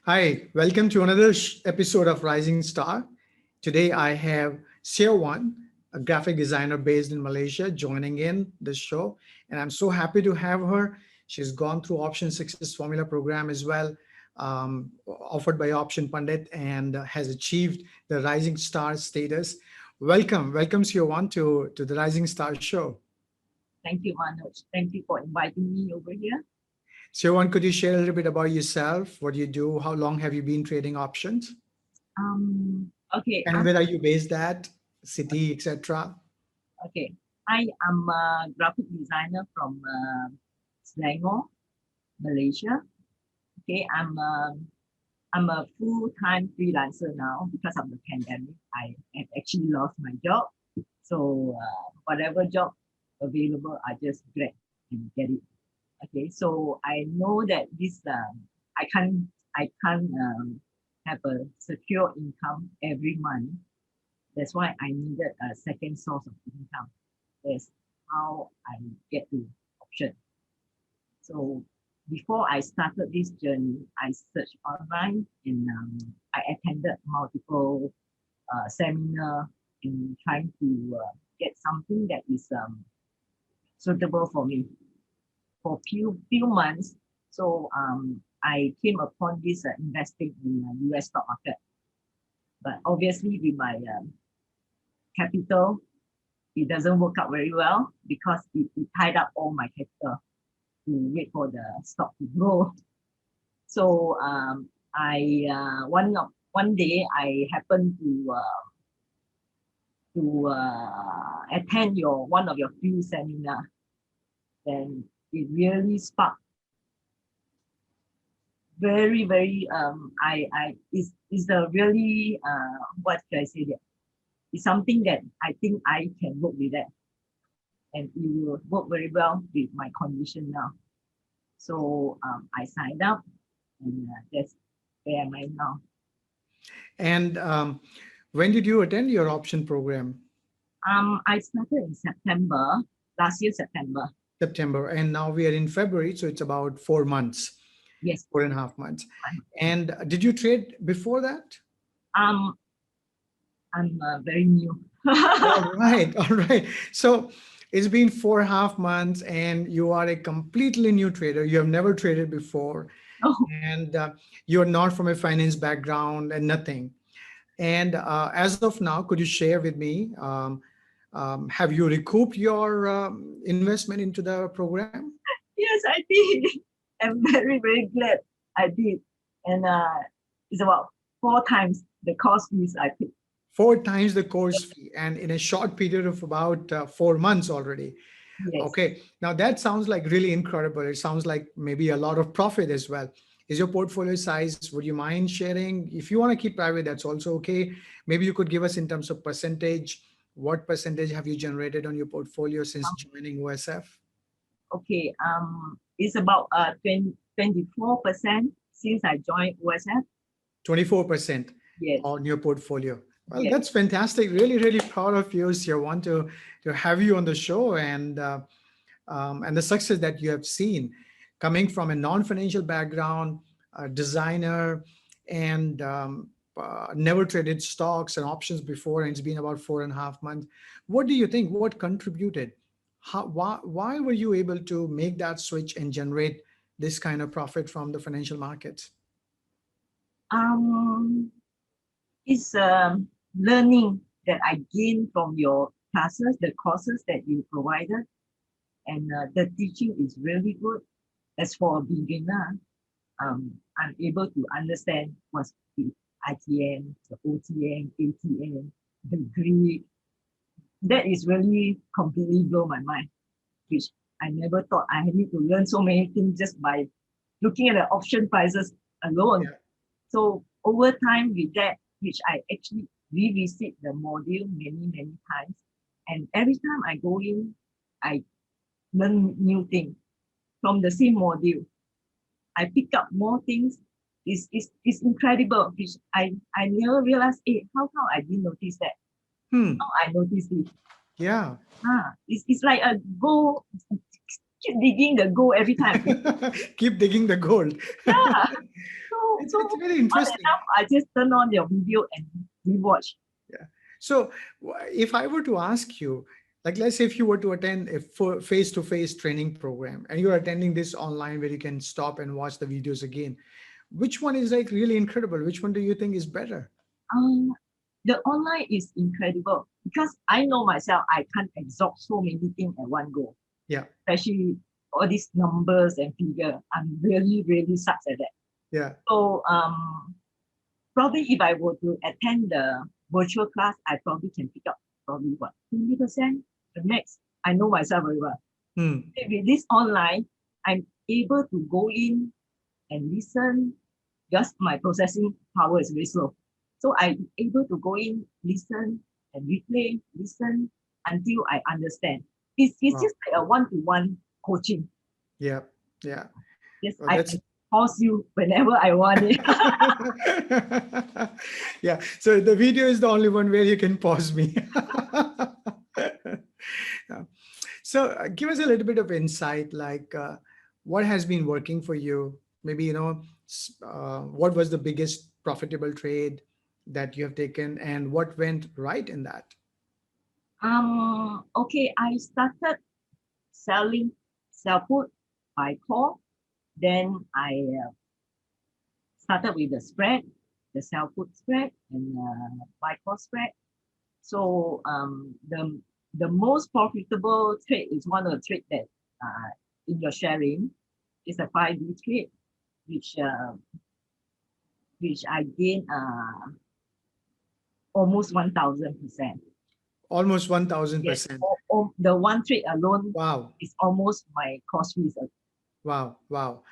Hi, welcome to another episode of Rising Star. Today I have Siew Wan, a graphic designer based in Malaysia, joining in the show. And I'm so happy to have her. She's gone through Option Success Formula program as well, offered by Option Pundit, and has achieved the Rising Star status. Welcome, Siew Wan, to the Rising Star show. Thank you, Manoj. Thank you for inviting me over here. Siew, could you share a little bit about yourself? What do you do? How long have you been trading options? Okay, And where are you based at? City, etc. okay. I am a graphic designer from Selangor, Malaysia. Okay, I'm a full-time freelancer now because of the pandemic. I have actually lost my job, so whatever job available, I just grab and get it. Okay, so I know that this I can't have a secure income every month. That's why I needed a second source of income. That's how I get to option. So before I started this journey, I searched online and I attended multiple seminar in trying to get something that is suitable for me for few months. So I came upon this investing in US stock market. But obviously with my capital, it doesn't work out very well because it tied up all my capital to wait for the stock to grow. So one day I happened to attend one of your free seminar. Then it really sparked very I is the really what should I say that it's something that I think I can work with that and it will work very well with my condition now. So I signed up and that's where am I now. And when did you attend your option program? I started in September, last year September. September, and now we are in February, so it's about 4 months. Yes. 4.5 months. And did you trade before that? I'm very new. All right. So it's been 4.5 months, and you are a completely new trader. You have never traded before, Oh. and you're not from a finance background and nothing. And as of now, could you share with me, have you recouped your investment into the program? Yes, I did. I'm very glad I did. And it's about 4 times the cost fees I paid. 4 times the course fee, and in a short period of about 4 months already. Yes. Okay, now that sounds like really incredible. It sounds like maybe a lot of profit as well. Is your portfolio size? Would you mind sharing? If you want to keep private, that's also okay. Maybe you could give us in terms of percentage. What percentage have you generated on your portfolio since joining OSF? Okay, it's about 24% since I joined OSF. 24%. Yes. On your portfolio. Well, Yes. that's fantastic. Really proud of you. So I want to have you on the show, and the success that you have seen coming from a non-financial background, a designer, and never traded stocks and options before, and it's been about 4.5 months. What do you think? What contributed? Why were you able to make that switch and generate this kind of profit from the financial markets? It's learning that I gained from your classes, the courses that you provided, and the teaching is really good. As for a beginner, I'm able to understand what's the ITM, the OTM, ATM, the Greek. That is really completely blow my mind, which I never thought I need to learn so many things just by looking at the option prices alone. Yeah. So over time with that, which I actually revisit the module many times, and every time I go in, I learn new things from the same module. I pick up more things. It's incredible, which I never realized, how come I didn't notice that? Now I noticed it. Yeah. It's like a gold, keep digging the gold every time. Keep digging the gold. Yeah. So it's so very on interesting. and off, I just turn on your video and rewatch. Yeah. So if I were to ask you, like, let's say if you were to attend a face-to-face training program and you're attending this online where you can stop and watch the videos again, which one is like really incredible? Which one do you think is better? Um, the online is incredible because I know myself, I can't absorb so many things at one go, Yeah. especially all these numbers and figure. I'm really, really sucks at that. Yeah. So probably if I were to attend the virtual class, I probably can pick up probably what 20% the max. I know myself very well. Hmm. With this online, I'm able to go in and listen. Just my processing power is very slow. So I'm able to go in, listen, and replay, listen until I understand. It's Wow. just like a one-to-one coaching. Yeah. Yeah. Yes, Well, I that's can pause you whenever I want it. yeah. So the video is the only one where you can pause me. Yeah. So give us a little bit of insight, like what has been working for you? Maybe, what was the biggest profitable trade that you have taken and what went right in that? Okay, I started selling cell food by call. Then I started with the spread, the cell food spread and by call spread. So the most profitable trade is one of the trade that in your sharing is a 5D trade, which which I gain almost 1,000%. Almost Yes, 1000%. the one trade alone Wow. is almost my cost fees. Wow, wow.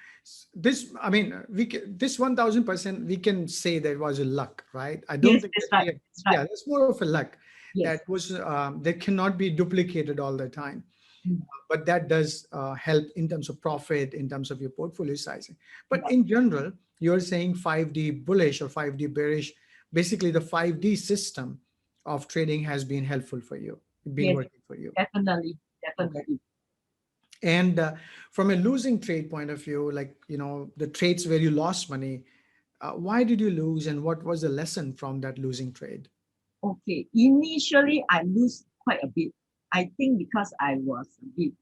This, I mean, this 1000%, we can say that was a luck, right? I don't Yes, think that's that right. we have, That's yeah, right. that's more of a luck Yes. that cannot be duplicated all the time. Mm, But that does help in terms of profit, in terms of your portfolio sizing. But yeah. in general, you're saying 5D bullish or 5D bearish. Basically, the 5D system of trading has been helpful for you, been Yes, working for you. definitely, Okay. definitely. And from a losing trade point of view, like, the trades where you lost money, why did you lose and what was the lesson from that losing trade? Okay, initially I lose quite a bit. I think because I was a bit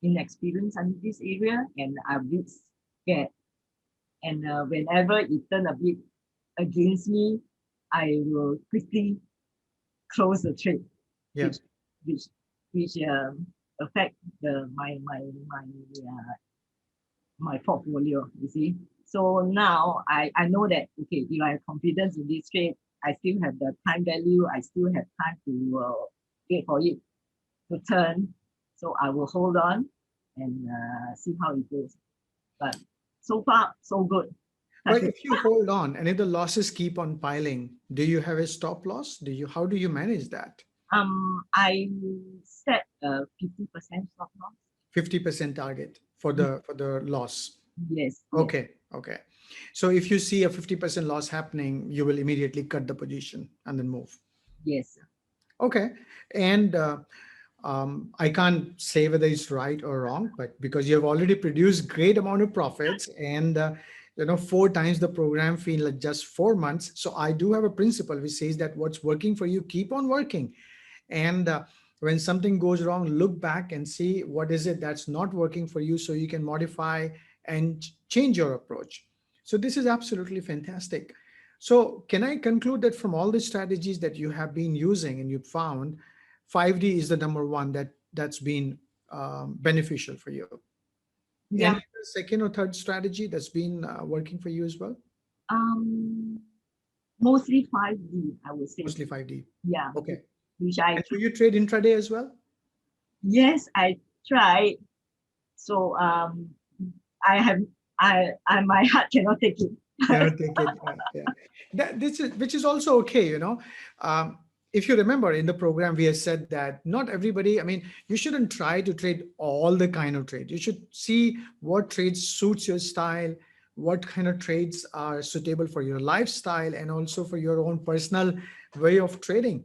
inexperienced in this area and I'm a bit scared. And whenever it turned a bit against me, I will quickly close the trade, Yeah. which which which affect my uh, my portfolio. You see, so now I know that okay, if I have confidence in this trade, I still have the time value. I still have time to wait for it to turn. So I will hold on and see how it goes. But so far, so good. Touch But wood. if you hold on and if the losses keep on piling, do you have a stop loss? How do you manage that? I set a 50% stop loss. 50% target for Mm, the loss. yes, yes, Okay, okay. So if you see a 50% loss happening, you will immediately cut the position and then move. yes, Okay. And I can't say whether it's right or wrong, but because you have already produced great amount of profits and 4 times the program fee in like just 4 months. So I do have a principle which says that what's working for you, keep on working. And when something goes wrong, look back and see what is it that's not working for you so you can modify and change your approach. So this is absolutely fantastic. So can I conclude that from all the strategies that you have been using and you found, 5D is the number one that's been beneficial for you? Any yeah. other second or third strategy that's been working for you as well? Um, Mostly 5D, I would say. Mostly 5D. Yeah, Okay. which I And do you trade intraday as well? yes, I tried. So I have I my heart cannot take it. Cannot take it. Yeah, yeah. This is which is also okay. If you remember in the program, we have said that not everybody. I mean, you shouldn't try to trade all the kind of trade. You should see what trades suits your style, what kind of trades are suitable for your lifestyle, and also for your own personal way of trading.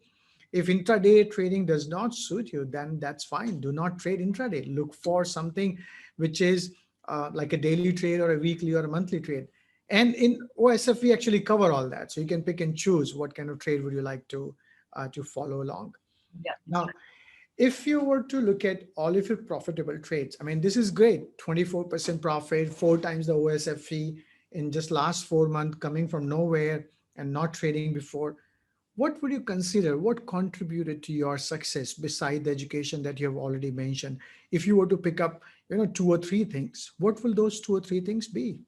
If intraday trading does not suit you, then that's fine. Do not trade intraday. Look for something which is like a daily trade or a weekly or a monthly trade. And in OSF, we actually cover all that. So you can pick and choose what kind of trade would you like to follow along. Yeah, that's Now, right. if you were to look at all of your profitable trades, I mean, this is great. 24% profit, four times the OSF fee in just last 4 months, coming from nowhere and not trading before. What would you consider? What contributed to your success beside the education that you have already mentioned? If you were to pick up, two or three things, what will those two or three things be?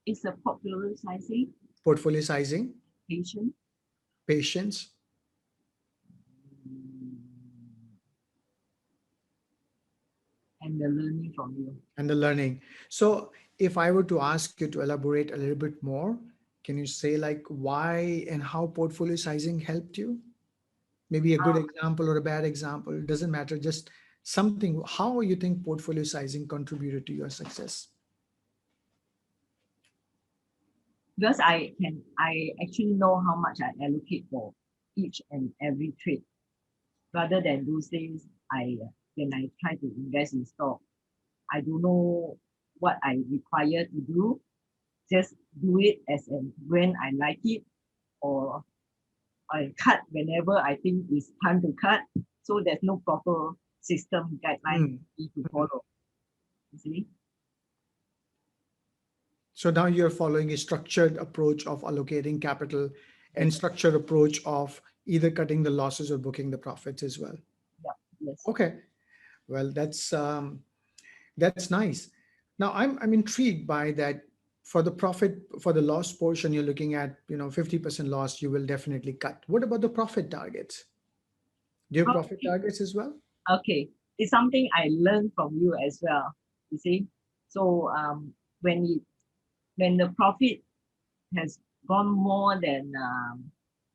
It's a popularizing Portfolio sizing, patient patience, and the learning from you. and the learning. So, if I were to ask you to elaborate a little bit more, can you say like why and how portfolio sizing helped you? Maybe a good Uh, example or a bad example, it doesn't matter. Just something, how you think portfolio sizing contributed to your success. because I actually know how much I allocate for each and every trade rather than those days when I try to invest in stock. I don't know what I require to do. Just do it as and when I like it, or I cut whenever I think it's time to cut. So there's no proper system guideline Mm. to Mhm. follow. You see? So now you're following a structured approach of allocating capital and Yes, structured approach of either cutting the losses or booking the profits as well. yeah, yes. Okay, well that's nice. Now I'm intrigued by that. For the profit, for the loss portion, you're looking at 50% loss. You will definitely cut. What about the profit targets? Do you have profit Okay, targets as well? okay. It's something I learned from you as well. You see? So when it when the profit has gone more than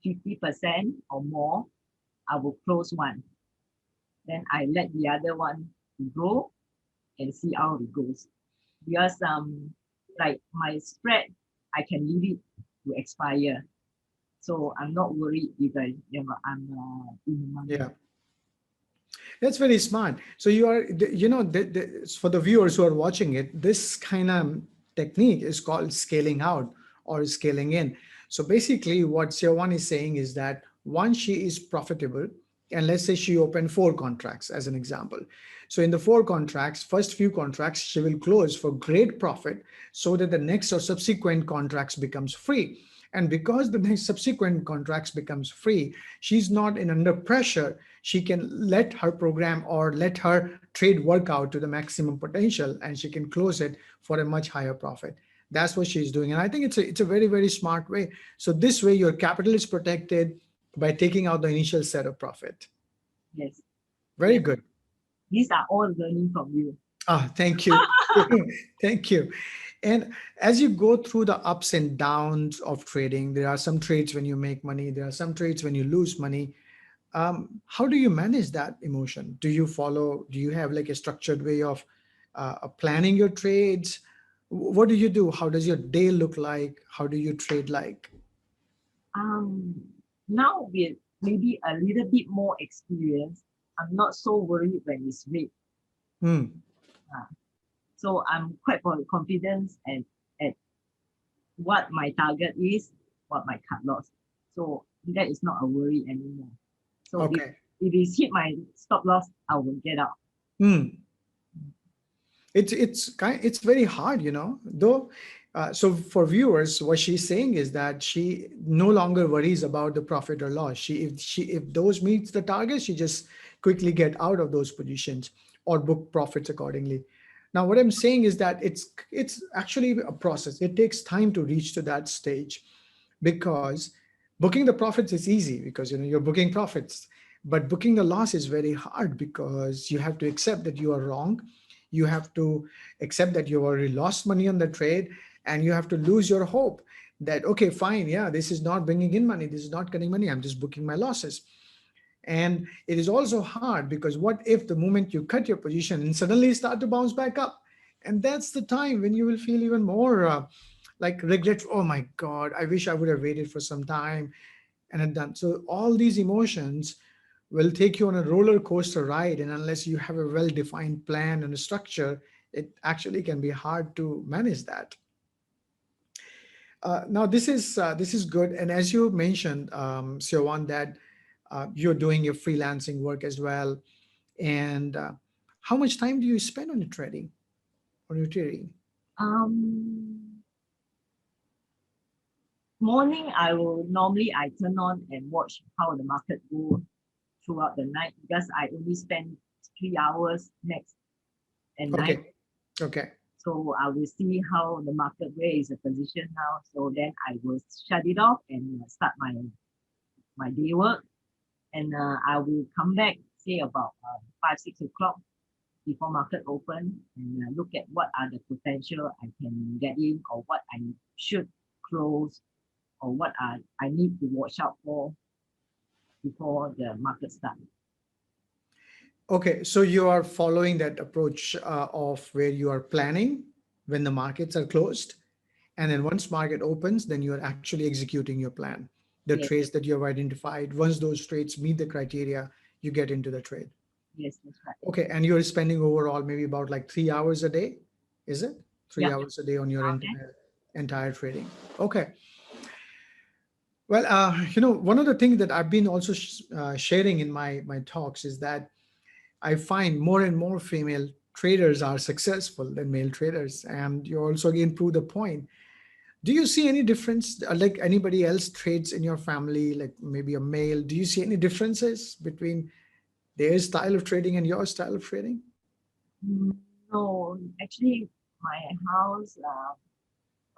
50% or more, I will close one. Then I let the other one go and see how it goes. Because like my spread, I can leave it to expire. So I'm not worried if I'm in the money. Yeah. That's very smart. So you are, for the viewers who are watching it, this kind of technique is called scaling out or scaling in. So basically, what Siew Wan is saying is that once she is profitable, and let's say she opened four contracts as an example. So in the four contracts, first few contracts she will close for great profit, so that the next or subsequent contracts becomes free. And because the next subsequent contracts becomes free, she's not in under pressure. She can let her program or let her trade work out to the maximum potential, and she can close it for a much higher profit. That's what she's doing, and I think it's a very very smart way. So this way your capital is protected by taking out the initial set of profit. Yes, Very yes. good. These are all learning from you. Ah, thank you. Thank you. And as you go through the ups and downs of trading, there are some trades when you make money, there are some trades when you lose money. How do you manage that emotion? Do you have like a structured way of planning your trades? What do you do? How does your day look like? How do you trade like? Um, Now with maybe a little bit more experience, I'm not so worried when it's red. Hmm. Uh, so I'm quite confident at what my target is, what my cut loss. So that is not a worry anymore. So Okay. if it's hit my stop loss, I will get out. Hmm. It's very hard, though. So for viewers, what she's saying is that she no longer worries about the profit or loss. If those meets the target, she just quickly get out of those positions or book profits accordingly. Now what I'm saying is that it's actually a process. It takes time to reach to that stage, because booking the profits is easy because you're booking profits, but booking the loss is very hard because you have to accept that you are wrong. You have to accept that you already lost money on the trade, and you have to lose your hope that, okay, fine, yeah, this is not bringing in money, this is not getting money, I'm just booking my losses. And it is also hard because what if the moment you cut your position and suddenly start to bounce back up? And that's the time when you will feel even more like regret. Oh my God, I wish I would have waited for some time and had done. So all these emotions will take you on a roller coaster ride. And unless you have a well defined plan and a structure, it actually can be hard to manage that. Now this is good, and as you mentioned, Siew Wan, that you're doing your freelancing work as well, and how much time do you spend on your trading, on your trading? Um, Morning, I turn on and watch how the market go throughout the night because I only spend 3 hours next at night. Okay, okay, So I will see how the market, where is the position now. So then I will shut it off and start my day work. And I will come back, say about 5, 6 o'clock before market open and look at what are the potential I can get in or what I should close or what I need to watch out for before the market starts. okay. So you are following that approach of where you are planning when the markets are closed, and then once market opens, then you are actually executing your plan. The Yes, trades that you have identified, once those trades meet the criteria, you get into the trade. yes, that's right. Okay, and you're spending overall maybe about like 3 hours a day, is it? Three Yeah, hours a day on your okay. entire trading. Okay. Well, one of the things that I've been also sharing in my talks is that I find more and more female traders are successful than male traders, and you also again prove the point. Do you see any difference, like anybody else trades in your family, like maybe a male? Do you see any differences between their style of trading and your style of trading? Mm, No, actually, my house,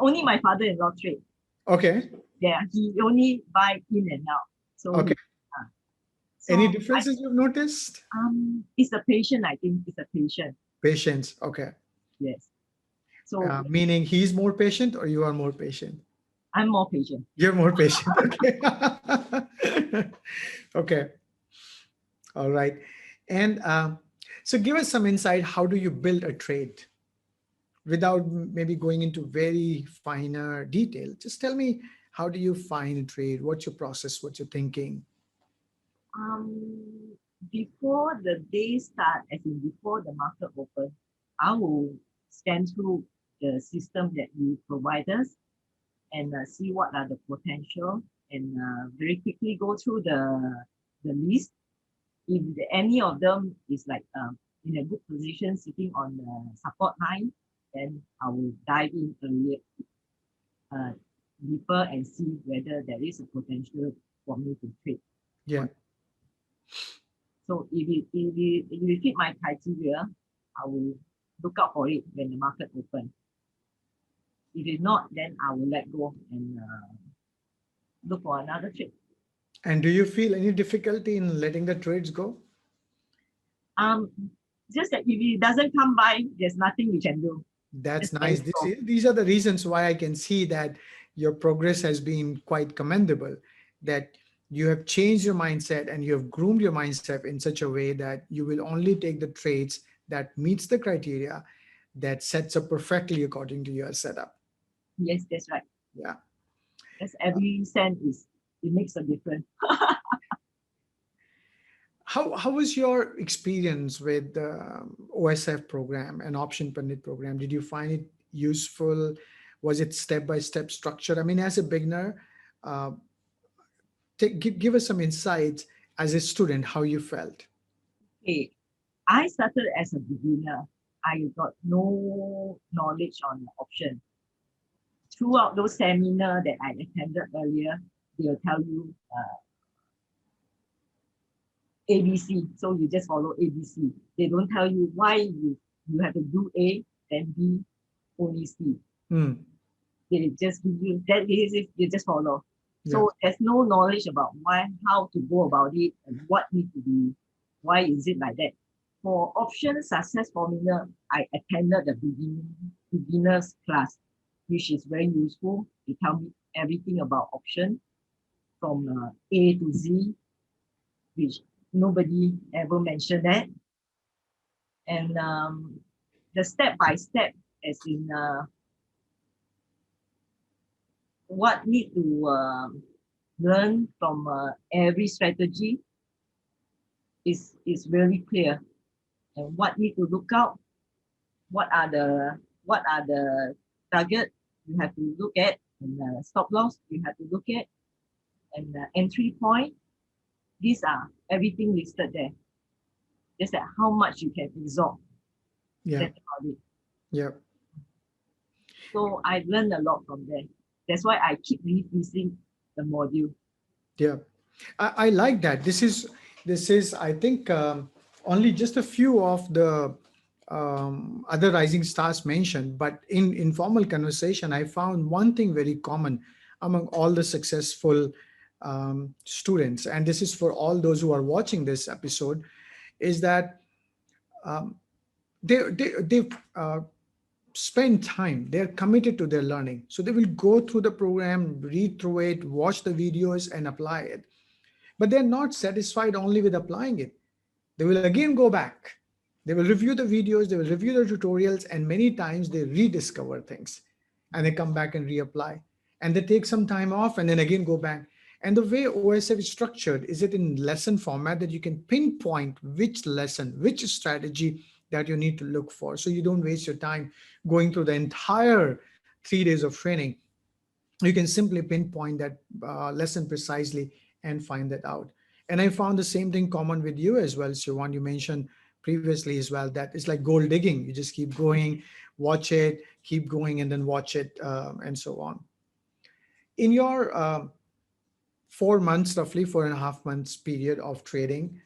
only my father-in-law trade. Okay. Yeah, he only buy in and out. So Okay. he, uh, Any so I differences you've noticed? it's a patient. I think it's a patient. Patience. Okay. Yes. So Meaning he's more patient or you are more patient? I'm more patient. You're more patient. Okay. Okay. All right. And so give us some insight. How do you build a trade without maybe going into very finer detail? Just tell me, how do you find a trade? What's your process? What's your thinking? Um, Before the day start, as in before the market open, I will scan through the system that you provide us and see what are the potential and very quickly go through the list. If any of them is like in a good position sitting on the support line, then I will dive in earlier, uh, deeper and see whether there is a potential for me to trade. Yeah. So if it fit my criteria, I will look out for it when the market open. If it's not, then I will let go and look for another trade. And do you feel any difficulty in letting the trades go? Um, just that if it doesn't come by, there's nothing we can do. That's Just let nice. it go. These are the reasons why I can see that your progress has been quite commendable, that you have changed your mindset and you have groomed your mindset in such a way that you will only take the trades that meets the criteria, that sets up perfectly according to your setup. Yes, that's right. Yeah. That's every cent is it makes a difference. How was your experience with the OSF program and Option Pundit program? Did you find it useful? Was it step by step structure? I mean, as a beginner, uh, give us some insights as a student how you felt. Okay, I started as a beginner. I got no knowledge on the option. Throughout those seminars that I attended earlier, they'll tell you ABC. So you just follow ABC. They don't tell you why you have to do A, then B, only C. Hmm. They just give you that is it, you just follow. Yeah. So there's no knowledge about why, how to go about it, and what need to be, why is it like that. For option success formula, I attended the beginners class, which is very useful. They tell me everything about option from A to Z, which nobody ever mentioned that. And the step by step, as in what need to learn from every strategy is really clear, and what need to look out, what are the target you have to look at, and stop loss you have to look at, and entry point. These are everything listed there. Just that how much you can absorb. Yeah. That's about it. Yeah. So I learned a lot from there. That's why I keep refusing the module. Yeah. I like that. This is I think only just a few of the other rising stars mentioned, but in informal conversation, I found one thing very common among all the successful students, and this is for all those who are watching this episode, is that um, they spend time, they're committed to their learning, so they will go through the program, read through it, watch the videos, and apply it. But they're not satisfied only with applying it. They will again go back. They will review the videos, they will review the tutorials, and many times they rediscover things and they come back and reapply. And they take some time off and then again go back. And the way OSF is structured is it in lesson format that you can pinpoint which lesson, which strategy that you need to look for. So you don't waste your time going through the entire 3 days of training. You can simply pinpoint that lesson precisely and find that out. And I found the same thing common with you as well, Siew Wan. You mentioned previously as well that it's like gold digging. You just keep going, watch it, keep going, and then watch it, and so on. In your 4 months, roughly 4.5 months period of trading,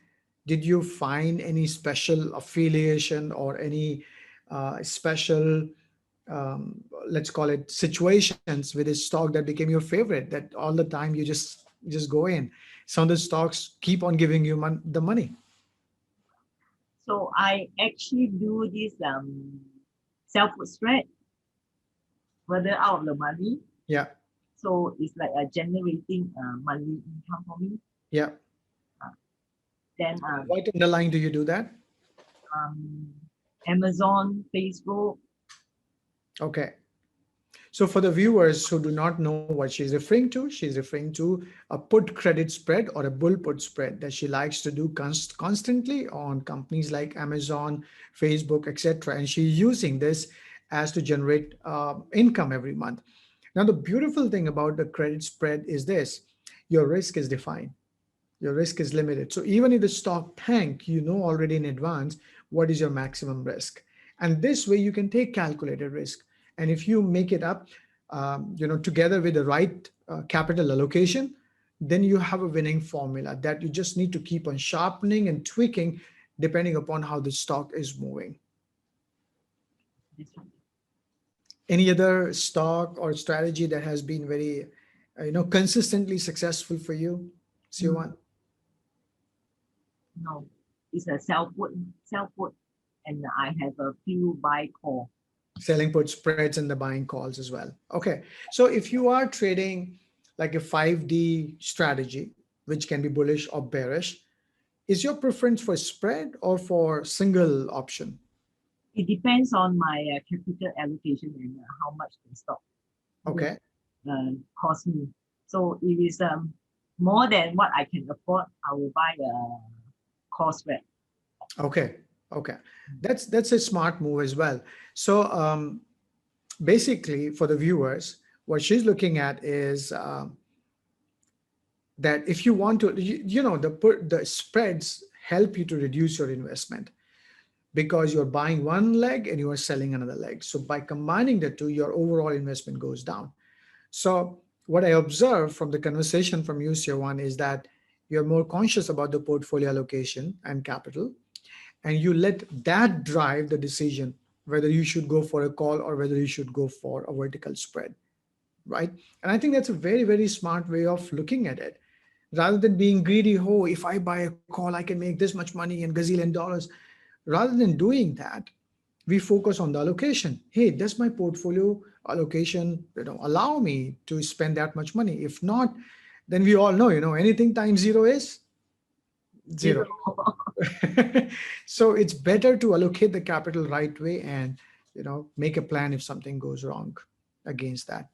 did you find any special affiliation or any special, let's call it, situations with a stock that became your favorite, that all the time you just go in? Some of the stocks keep on giving you the money. So I actually do this self-food spread further out of the money. Yeah. So it's like a generating monthly income for me. Yeah. Uh, then What underlying do you do that? um, Amazon, Facebook. Okay. So for the viewers who do not know what she's referring to a put credit spread or a bull put spread that she likes to do constantly on companies like Amazon, Facebook, etc. And she's using this as to generate income every month. Now, the beautiful thing about the credit spread is this: your risk is defined, your risk is limited. So even if the stock tank, you know already in advance what is your maximum risk. And this way you can take calculated risk. And if you make it up, together with the right capital allocation, then you have a winning formula that you just need to keep on sharpening and tweaking depending upon how the stock is moving. This one. Any other stock or strategy that has been very, consistently successful for you, Siew Wan? No, it's a self-food, and I have a few buy call. Selling put spreads and the buying calls as well. Okay. So if you are trading like a 5D strategy, which can be bullish or bearish, is your preference for spread or for single option? It depends on my capital allocation and how much the stock will Okay. cost me. So if it's more than what I can afford, I will buy a call spread. Okay. Okay. That's a smart move as well. So basically, for the viewers, what she's looking at is that if you want to, the spreads help you to reduce your investment because you're buying one leg and you are selling another leg. So by combining the two, your overall investment goes down. So what I observe from the conversation from you, Siew Wan, is that you're more conscious about the portfolio allocation and capital, and you let that drive the decision whether you should go for a call or whether you should go for a vertical spread, right? And I think that's a very, very smart way of looking at it. Rather than being greedy, oh, if I buy a call, I can make this much money and gazillion dollars. Rather than doing that, we focus on the allocation. Hey, does my portfolio allocation, allow me to spend that much money? If not, then we all know, anything times zero is Zero. zero. So it's better to allocate the capital right way and make a plan if something goes wrong against that.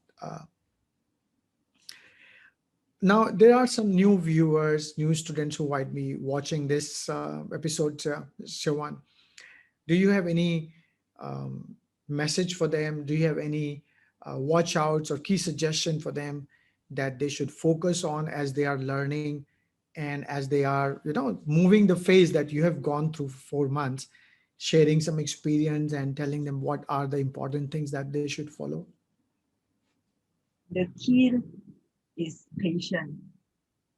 Now there are some new viewers, new students who might be watching this episode, Siew Wan. Do you have any message for them? Do you have any watch outs or key suggestion for them that they should focus on as they are learning and as they are, moving the phase that you have gone through for 4 months, sharing some experience and telling them what are the important things that they should follow? The key is patience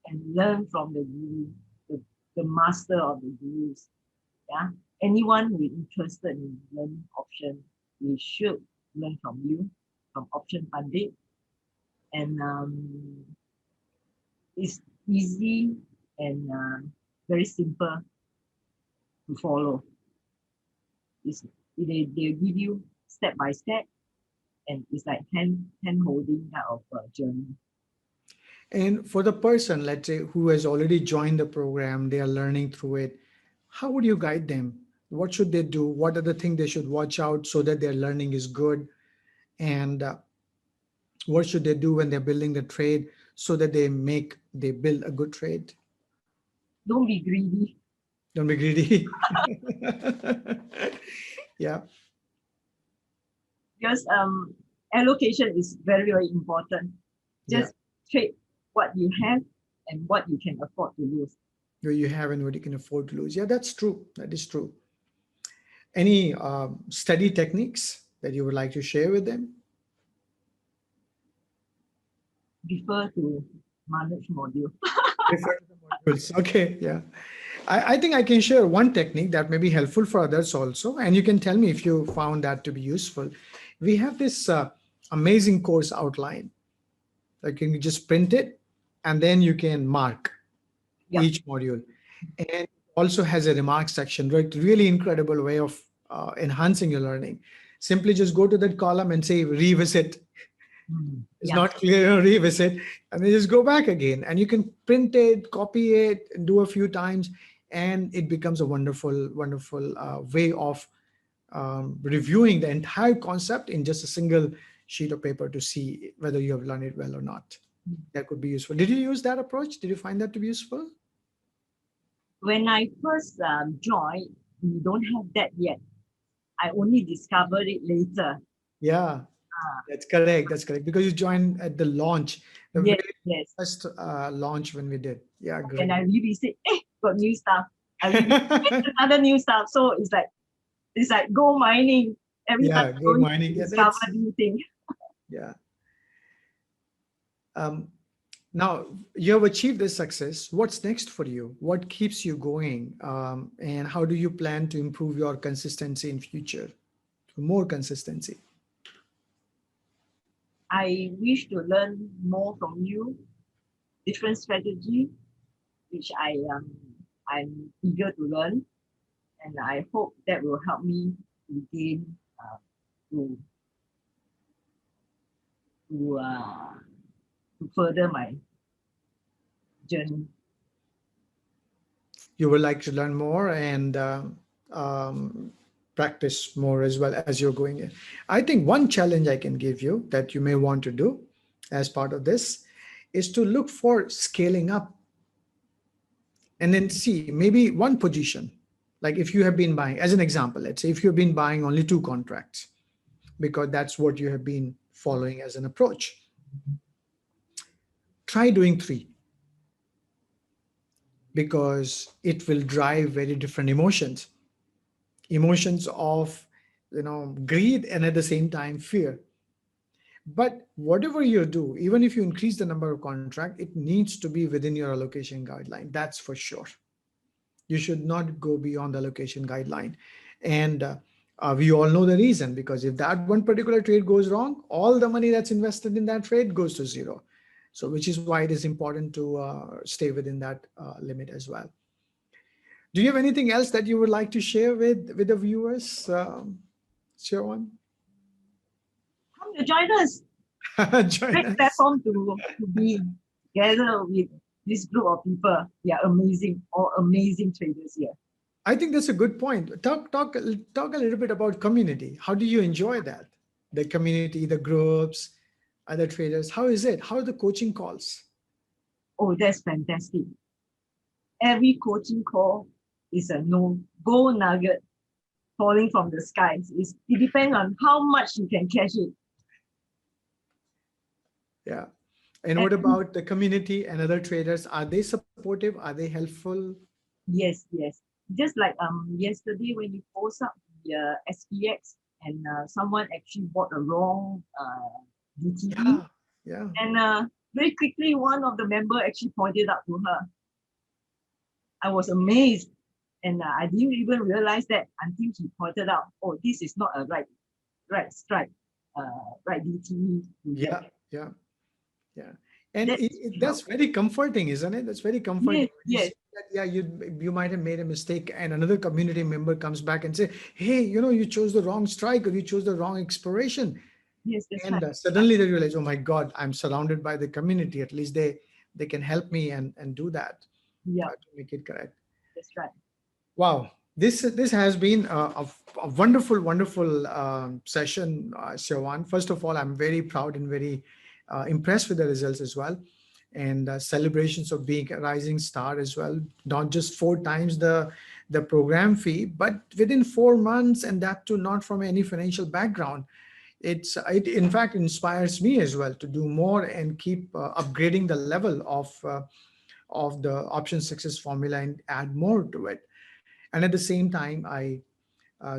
and learn from the guru, the master of the gurus. Yeah, anyone who is interested in learning option, we should learn from you, from Option Pandit, and it's easy and very simple to follow. They give you step by step, and it's like hand holding kind of journey. And for the person, let's say, who has already joined the program, they are learning through it, how would you guide them? What should they do? What are the things they should watch out so that their learning is good? And what should they do when they're building the trade so that they build a good trade? Don't be greedy. Don't be greedy. Yeah. Because allocation is very, very important. Just trade what you have and what you can afford to lose. What you have and what you can afford to lose. Yeah, that's true. That is true. Any study techniques that you would like to share with them? Refer to manage module. Refer to the modules. Okay, yeah. I think I can share one technique that may be helpful for others also, and you can tell me if you found that to be useful. We have this amazing course outline. Like you can just print it, and then you can mark each module. And it also has a remark section, right? Really incredible way of enhancing your learning. Simply just go to that column and say revisit. It's not clear, revisit, and then just go back again. And you can print it, copy it, and do a few times, and it becomes a wonderful, wonderful way of reviewing the entire concept in just a single sheet of paper to see whether you have learned it well or not. That could be useful. Did you use that approach? Did you find that to be useful? When I first joined, we don't have that yet. I only discovered it later. Yeah, that's correct. That's correct. Because you joined at the launch, the very first launch when we did. Yeah, great. And I revisit, got new stuff. I revisit another new stuff. So it's like gold mining. Every time gold mining. Discover new thing. Yeah. Now you have achieved this success. What's next for you? What keeps you going? And how do you plan to improve your consistency in future? More consistency. I wish to learn more from you, different strategy, which I'm eager to learn, and I hope that will help me to gain to further my journey. You would like to learn more and practice more as well as you're going in. I think one challenge I can give you that you may want to do as part of this is to look for scaling up and then see maybe one position. Like if you have been buying, as an example, let's say if you've been buying only 2 contracts because that's what you have been following as an approach. Try doing 3 because it will drive very different emotions of greed and at the same time fear. But whatever you do, even if you increase the number of contract, it needs to be within your allocation guideline. That's for sure. You should not go beyond the allocation guideline. And we all know the reason, because if that one particular trade goes wrong, all the money that's invested in that trade goes to zero. So which is why it is important to stay within that limit as well. Do you have anything else that you would like to share with the viewers, Siew Wan? Come to join us. Great platform to be together with this group of people. They are amazing, all amazing traders here. I think that's a good point. Talk a little bit about community. How do you enjoy that? The community, the groups, other traders. How is it? How are the coaching calls? Oh, that's fantastic. Every coaching call is a gold nugget falling from the skies. It depends on how much you can cash it. Yeah. And what And about the community and other traders? Are they supportive? Are they helpful? yes, yes. Just like yesterday when you post up the SPX and someone actually bought a wrong DTE, Yeah. Yeah. and very quickly one of the member actually pointed out to her. I was amazed, and I didn't even realize that until he pointed out, oh, this is not a right strike, right DTE to get. Yeah. Yeah. Yeah. And That's that's very comforting, isn't it? That's very comforting yes, when you yes, see that, yeah, you might have made a mistake and another community member comes back and say, hey, you chose the wrong strike or you chose the wrong expiration. yes, that's And right. suddenly they realize, oh my God, I'm surrounded by the community. At least they can help me and do that Yeah, to make it correct. that's right. Wow, this has been a wonderful, wonderful session, Siew Wan. First of all, I'm very proud and very impressed with the results as well, and celebrations of being a rising star as well. Not just four times the program fee, but within 4 months, and that too not from any financial background. It in fact inspires me as well to do more and keep upgrading the level of the option success formula and add more to it. And at the same time, I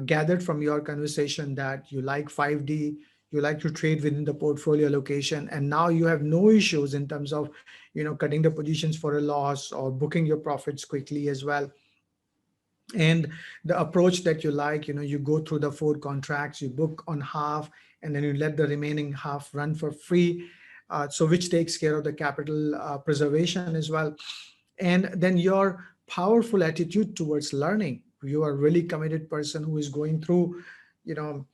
gathered from your conversation that you like 5D, you like to trade within the portfolio allocation, and now you have no issues in terms of, cutting the positions for a loss or booking your profits quickly as well. And the approach that you like, you go through the four contracts, you book on half, and then you let the remaining half run for free. So which takes care of the capital preservation as well. And then your powerful attitude towards learning. You are a really committed person who is going through, you know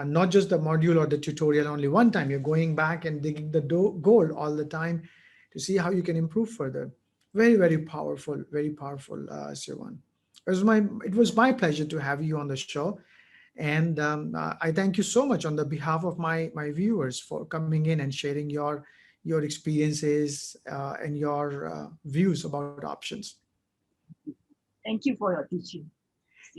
not just the module or the tutorial only one time. You're going back and digging the gold all the time to see how you can improve further. Very, very powerful, Sivan. It was my pleasure to have you on the show, and I thank you so much on the behalf of my viewers for coming in and sharing your experiences and your views about options. Thank you for your teaching.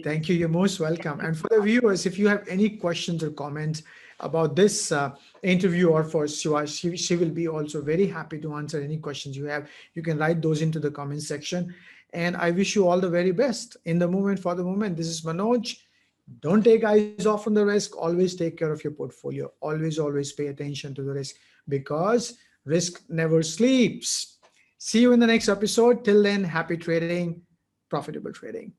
Thank you. You're most welcome. And for the viewers, if you have any questions or comments about this interview or for Shiva, she will be also very happy to answer any questions you have. You can write those into the comment section. And I wish you all the very best in the moment for the moment. This is Manoj. Don't take eyes off from the risk. Always take care of your portfolio. Always pay attention to the risk because risk never sleeps. See you in the next episode. Till then, happy trading, profitable trading.